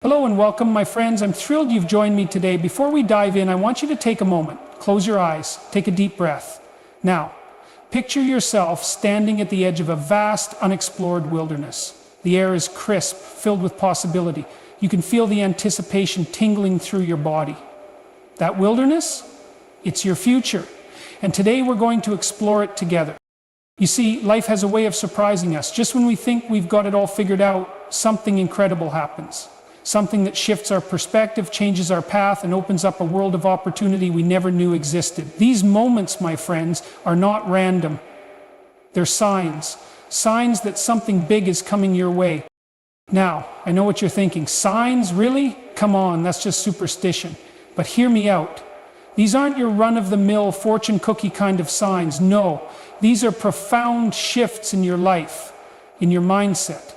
Hello and welcome, my friends. I'm thrilled you've joined me today. Before we dive in, I want you to take a moment, close your eyes, take a deep breath. Now, picture yourself standing at the edge of a vast, unexplored wilderness. The air is crisp, filled with possibility. You can feel the anticipation tingling through your body. That wilderness? It's your future. And today we're going to explore it together. You see, life has a way of surprising us. Just when we think we've got it all figured out, something incredible happens. Something that shifts our perspective, changes our path, and opens up a world of opportunity we never knew existed. These moments, my friends, are not random. They're signs. Signs that something big is coming your way. Now, I know what you're thinking. Signs? Really? Come on, that's just superstition. But hear me out. These aren't your run-of-the-mill fortune cookie kind of signs. No, these are profound shifts in your life, in your mindset,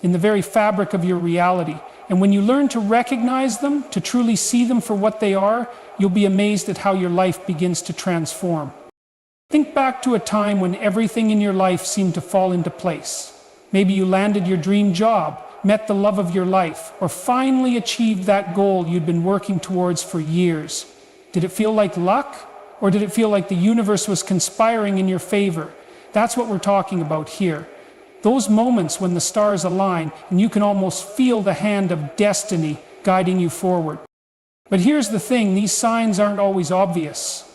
in the very fabric of your reality. And when you learn to recognize them, to truly see them for what they are, you'll be amazed at how your life begins to transform. Think back to a time when everything in your life seemed to fall into place. Maybe you landed your dream job, met the love of your life, or finally achieved that goal you'd been working towards for years. Did it feel like luck? Or did it feel like the universe was conspiring in your favor? That's what we're talking about here. Those moments when the stars align and you can almost feel the hand of destiny guiding you forward. But here's the thing, these signs aren't always obvious.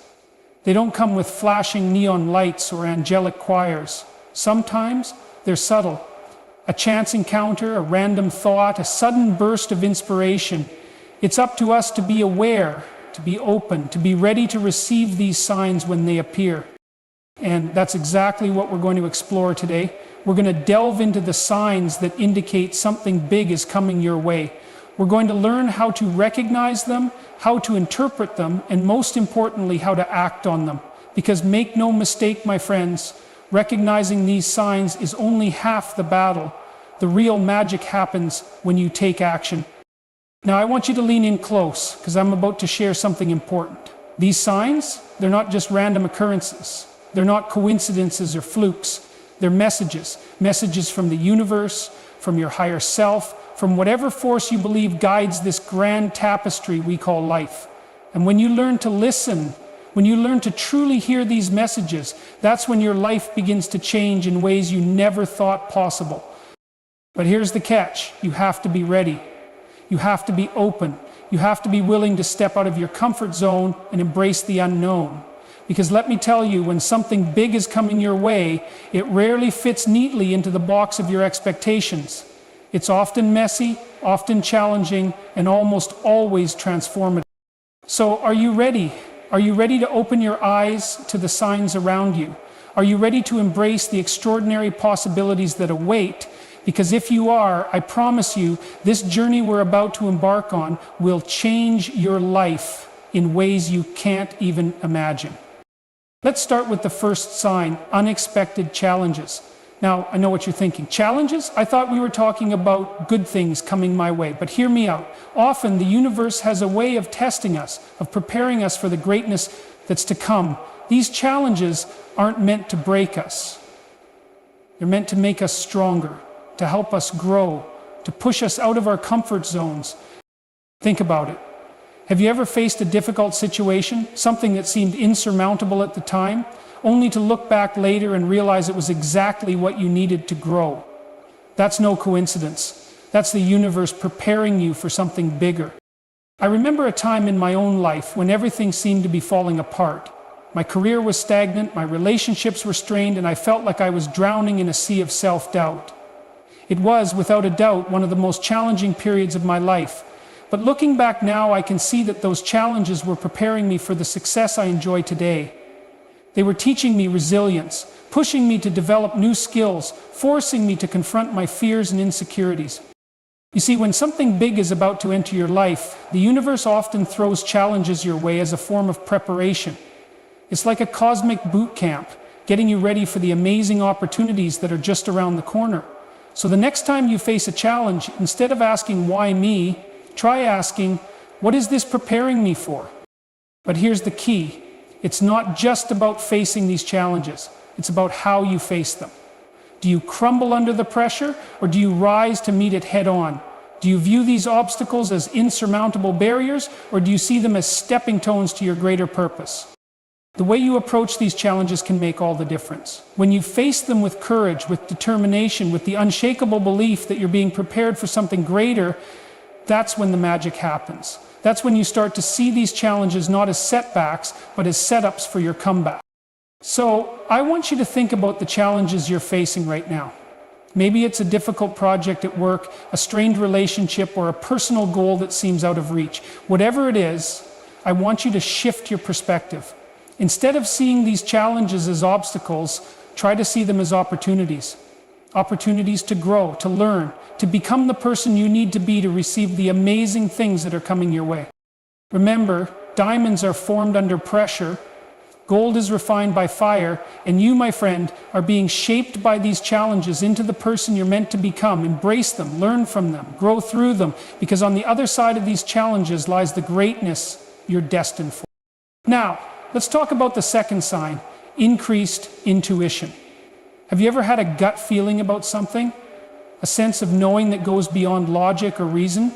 They don't come with flashing neon lights or angelic choirs. Sometimes they're subtle. A chance encounter, a random thought, a sudden burst of inspiration. It's up to us to be aware, to be open, to be ready to receive these signs when they appear. And that's exactly what we're going to explore today. We're going to delve into the signs that indicate something big is coming your way. We're going to learn how to recognize them, how to interpret them, and most importantly, how to act on them. Because make no mistake, my friends, recognizing these signs is only half the battle. The real magic happens when you take action. Now, I want you to lean in close, because I'm about to share something important. These signs, they're not just random occurrences. They're not coincidences or flukes. They're messages. Messages from the universe, from your higher self, from whatever force you believe guides this grand tapestry we call life. And when you learn to listen, when you learn to truly hear these messages, that's when your life begins to change in ways you never thought possible. But here's the catch. You have to be ready. You have to be open. You have to be willing to step out of your comfort zone and embrace the unknown. Because let me tell you, when something big is coming your way, it rarely fits neatly into the box of your expectations. It's often messy, often challenging, and almost always transformative. So are you ready? Are you ready to open your eyes to the signs around you? Are you ready to embrace the extraordinary possibilities that await? Because if you are, I promise you, this journey we're about to embark on will change your life in ways you can't even imagine. Let's start with the first sign, unexpected challenges. Now, I know what you're thinking. Challenges? I thought we were talking about good things coming my way, but hear me out. Often the universe has a way of testing us, of preparing us for the greatness that's to come. These challenges aren't meant to break us. They're meant to make us stronger, to help us grow, to push us out of our comfort zones. Think about it. Have you ever faced a difficult situation, something that seemed insurmountable at the time, only to look back later and realize it was exactly what you needed to grow? That's no coincidence. That's the universe preparing you for something bigger. I remember a time in my own life when everything seemed to be falling apart. My career was stagnant, my relationships were strained, and I felt like I was drowning in a sea of self-doubt. It was, without a doubt, one of the most challenging periods of my life. But looking back now, I can see that those challenges were preparing me for the success I enjoy today. They were teaching me resilience, pushing me to develop new skills, forcing me to confront my fears and insecurities. You see, when something big is about to enter your life, the universe often throws challenges your way as a form of preparation. It's like a cosmic boot camp, getting you ready for the amazing opportunities that are just around the corner. So the next time you face a challenge, instead of asking, "Why me?" try asking, "What is this preparing me for?" But here's the key. It's not just about facing these challenges. It's about how you face them. Do you crumble under the pressure, or do you rise to meet it head on? Do you view these obstacles as insurmountable barriers, or do you see them as stepping stones to your greater purpose? The way you approach these challenges can make all the difference. When you face them with courage, with determination, with the unshakable belief that you're being prepared for something greater, that's when the magic happens. That's when you start to see these challenges not as setbacks, but as setups for your comeback. So, I want you to think about the challenges you're facing right now. Maybe it's a difficult project at work, a strained relationship, or a personal goal that seems out of reach. Whatever it is, I want you to shift your perspective. Instead of seeing these challenges as obstacles, try to see them as opportunities. Opportunities to grow, to learn, to become the person you need to be to receive the amazing things that are coming your way. Remember, diamonds are formed under pressure, gold is refined by fire, and you, my friend, are being shaped by these challenges into the person you're meant to become. Embrace them, learn from them, grow through them, because on the other side of these challenges lies the greatness you're destined for. Now, let's talk about the second sign, increased intuition. Have you ever had a gut feeling about something? A sense of knowing that goes beyond logic or reason?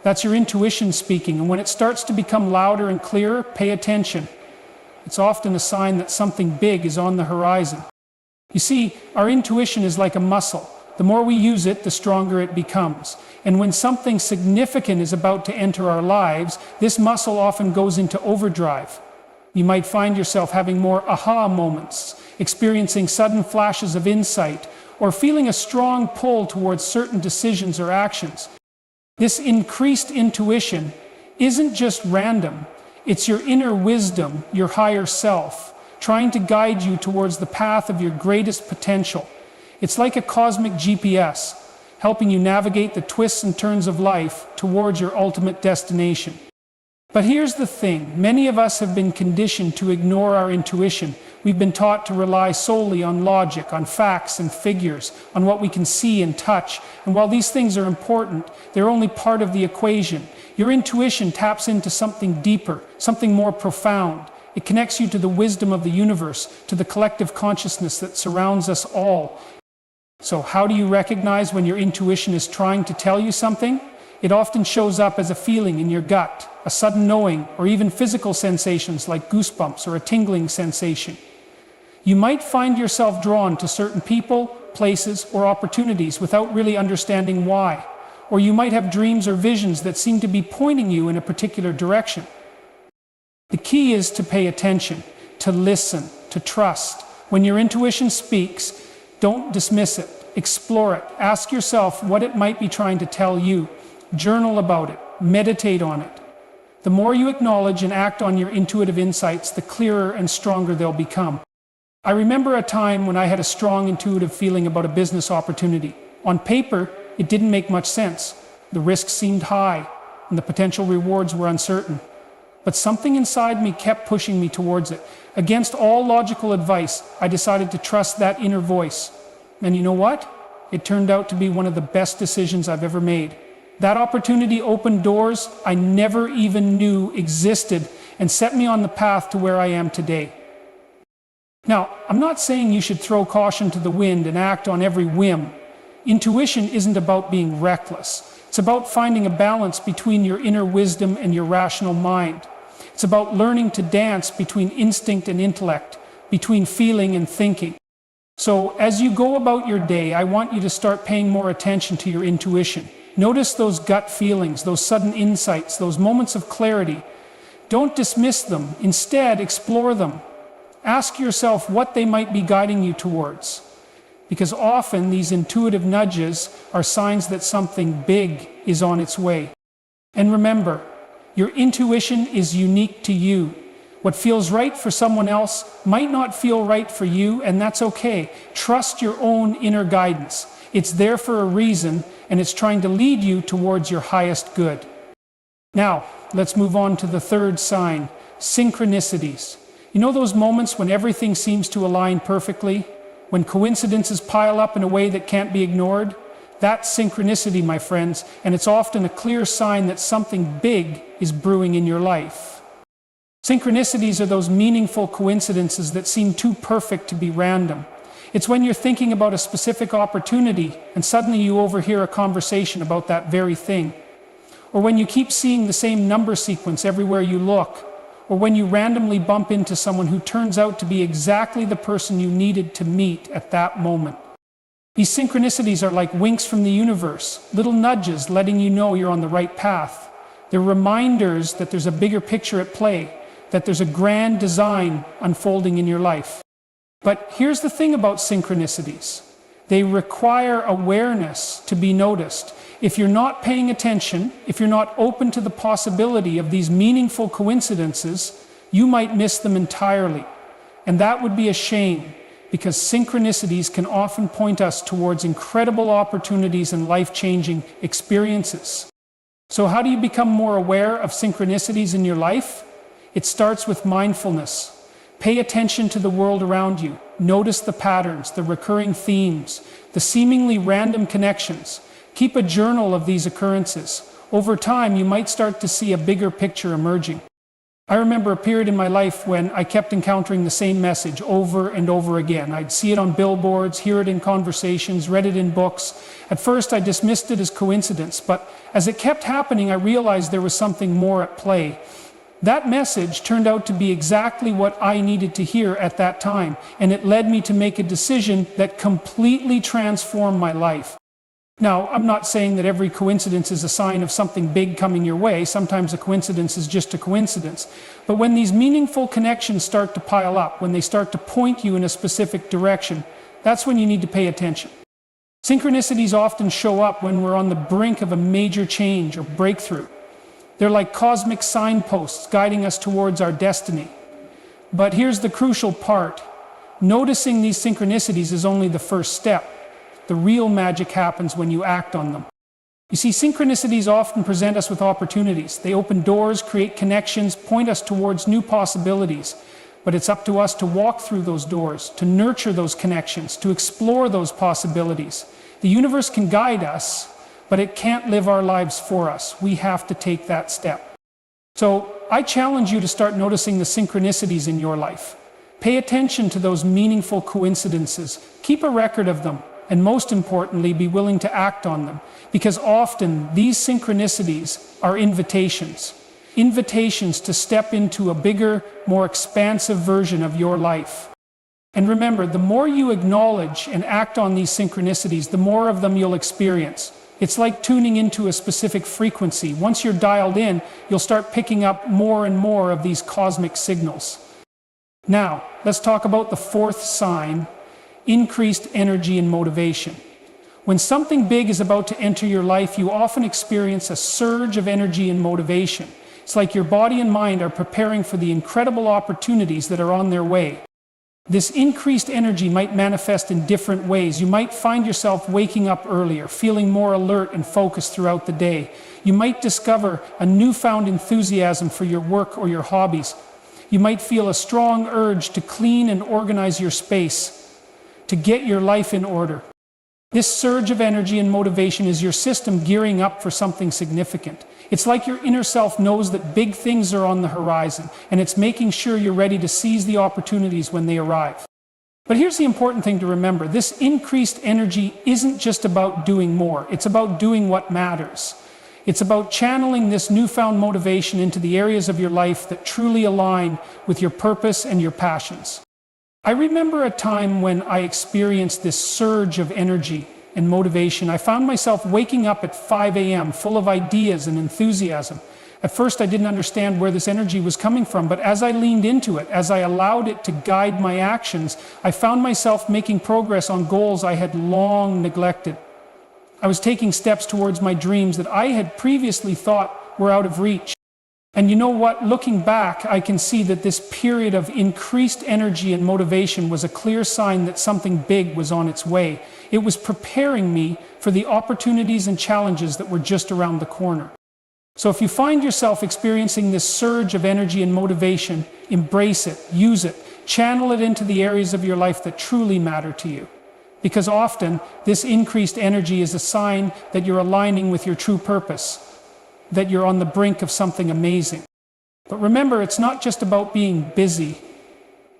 That's your intuition speaking, and when it starts to become louder and clearer, pay attention. It's often a sign that something big is on the horizon. You see, our intuition is like a muscle. The more we use it, the stronger it becomes. And when something significant is about to enter our lives, this muscle often goes into overdrive. You might find yourself having more aha moments, experiencing sudden flashes of insight, or feeling a strong pull towards certain decisions or actions. This increased intuition isn't just random. It's your inner wisdom, your higher self, trying to guide you towards the path of your greatest potential. It's like a cosmic GPS, helping you navigate the twists and turns of life towards your ultimate destination. But here's the thing, many of us have been conditioned to ignore our intuition. We've been taught to rely solely on logic, on facts and figures, on what we can see and touch. And while these things are important, they're only part of the equation. Your intuition taps into something deeper, something more profound. It connects you to the wisdom of the universe, to the collective consciousness that surrounds us all. So how do you recognize when your intuition is trying to tell you something? It often shows up as a feeling in your gut, a sudden knowing, or even physical sensations like goosebumps or a tingling sensation. You might find yourself drawn to certain people, places, or opportunities without really understanding why. Or you might have dreams or visions that seem to be pointing you in a particular direction. The key is to pay attention, to listen, to trust. When your intuition speaks, don't dismiss it, explore it. Ask yourself what it might be trying to tell you. Journal about it, meditate on it. The more you acknowledge and act on your intuitive insights, the clearer and stronger they'll become. I remember a time when I had a strong intuitive feeling about a business opportunity. On paper, it didn't make much sense. The risks seemed high, and the potential rewards were uncertain. But something inside me kept pushing me towards it. Against all logical advice, I decided to trust that inner voice. And you know what? It turned out to be one of the best decisions I've ever made. That opportunity opened doors I never even knew existed and set me on the path to where I am today. Now, I'm not saying you should throw caution to the wind and act on every whim. Intuition isn't about being reckless. It's about finding a balance between your inner wisdom and your rational mind. It's about learning to dance between instinct and intellect, between feeling and thinking. So, as you go about your day, I want you to start paying more attention to your intuition. Notice those gut feelings, those sudden insights, those moments of clarity. Don't dismiss them. Instead, explore them. Ask yourself what they might be guiding you towards. Because often these intuitive nudges are signs that something big is on its way. And remember, your intuition is unique to you. What feels right for someone else might not feel right for you, and that's okay. Trust your own inner guidance. It's there for a reason, and it's trying to lead you towards your highest good. Now, let's move on to the third sign, synchronicities. You know those moments when everything seems to align perfectly? When coincidences pile up in a way that can't be ignored? That's synchronicity, my friends, and it's often a clear sign that something big is brewing in your life. Synchronicities are those meaningful coincidences that seem too perfect to be random. It's when you're thinking about a specific opportunity and suddenly you overhear a conversation about that very thing. Or when you keep seeing the same number sequence everywhere you look. Or when you randomly bump into someone who turns out to be exactly the person you needed to meet at that moment. These synchronicities are like winks from the universe, little nudges letting you know you're on the right path. They're reminders that there's a bigger picture at play, that there's a grand design unfolding in your life. But here's the thing about synchronicities. They require awareness to be noticed. If you're not paying attention, if you're not open to the possibility of these meaningful coincidences, you might miss them entirely. And that would be a shame, because synchronicities can often point us towards incredible opportunities and life-changing experiences. So how do you become more aware of synchronicities in your life? It starts with mindfulness. Pay attention to the world around you. Notice the patterns, the recurring themes, the seemingly random connections. Keep a journal of these occurrences. Over time, you might start to see a bigger picture emerging. I remember a period in my life when I kept encountering the same message over and over again. I'd see it on billboards, hear it in conversations, read it in books. At first, I dismissed it as coincidence, but as it kept happening, I realized there was something more at play. That message turned out to be exactly what I needed to hear at that time, and it led me to make a decision that completely transformed my life. Now, I'm not saying that every coincidence is a sign of something big coming your way. Sometimes a coincidence is just a coincidence. But when these meaningful connections start to pile up, when they start to point you in a specific direction, that's when you need to pay attention. Synchronicities often show up when we're on the brink of a major change or breakthrough. They're like cosmic signposts guiding us towards our destiny. But here's the crucial part. Noticing these synchronicities is only the first step. The real magic happens when you act on them. You see, synchronicities often present us with opportunities. They open doors, create connections, point us towards new possibilities. But it's up to us to walk through those doors, to nurture those connections, to explore those possibilities. The universe can guide us, but it can't live our lives for us. We have to take that step. So I challenge you to start noticing the synchronicities in your life. Pay attention to those meaningful coincidences. Keep a record of them. And most importantly, be willing to act on them. Because often these synchronicities are invitations. Invitations to step into a bigger, more expansive version of your life. And remember, the more you acknowledge and act on these synchronicities, the more of them you'll experience. It's like tuning into a specific frequency. Once you're dialed in, you'll start picking up more and more of these cosmic signals. Now, let's talk about the fourth sign. Increased energy and motivation. When something big is about to enter your life, you often experience a surge of energy and motivation. It's like your body and mind are preparing for the incredible opportunities that are on their way. This increased energy might manifest in different ways. You might find yourself waking up earlier, feeling more alert and focused throughout the day. You might discover a newfound enthusiasm for your work or your hobbies. You might feel a strong urge to clean and organize your space, to get your life in order. This surge of energy and motivation is your system gearing up for something significant. It's like your inner self knows that big things are on the horizon, and it's making sure you're ready to seize the opportunities when they arrive. But here's the important thing to remember. This increased energy isn't just about doing more. It's about doing what matters. It's about channeling this newfound motivation into the areas of your life that truly align with your purpose and your passions. I remember a time when I experienced this surge of energy and motivation. I found myself waking up at 5 a.m. full of ideas and enthusiasm. At first, I didn't understand where this energy was coming from, but as I leaned into it, as I allowed it to guide my actions, I found myself making progress on goals I had long neglected. I was taking steps towards my dreams that I had previously thought were out of reach. And you know what? Looking back, I can see that this period of increased energy and motivation was a clear sign that something big was on its way. It was preparing me for the opportunities and challenges that were just around the corner. So if you find yourself experiencing this surge of energy and motivation, embrace it, use it, channel it into the areas of your life that truly matter to you. Because often, this increased energy is a sign that you're aligning with your true purpose, that you're on the brink of something amazing. But remember, it's not just about being busy.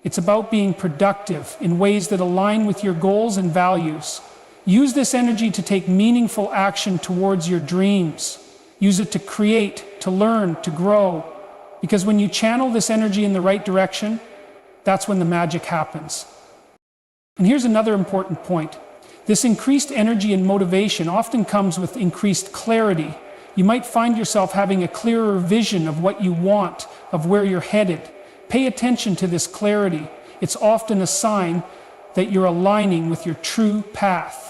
It's about being productive in ways that align with your goals and values. Use this energy to take meaningful action towards your dreams. Use it to create, to learn, to grow. Because when you channel this energy in the right direction, that's when the magic happens. And here's another important point. This increased energy and motivation often comes with increased clarity. You might find yourself having a clearer vision of what you want, of where you're headed. Pay attention to this clarity. It's often a sign that you're aligning with your true path.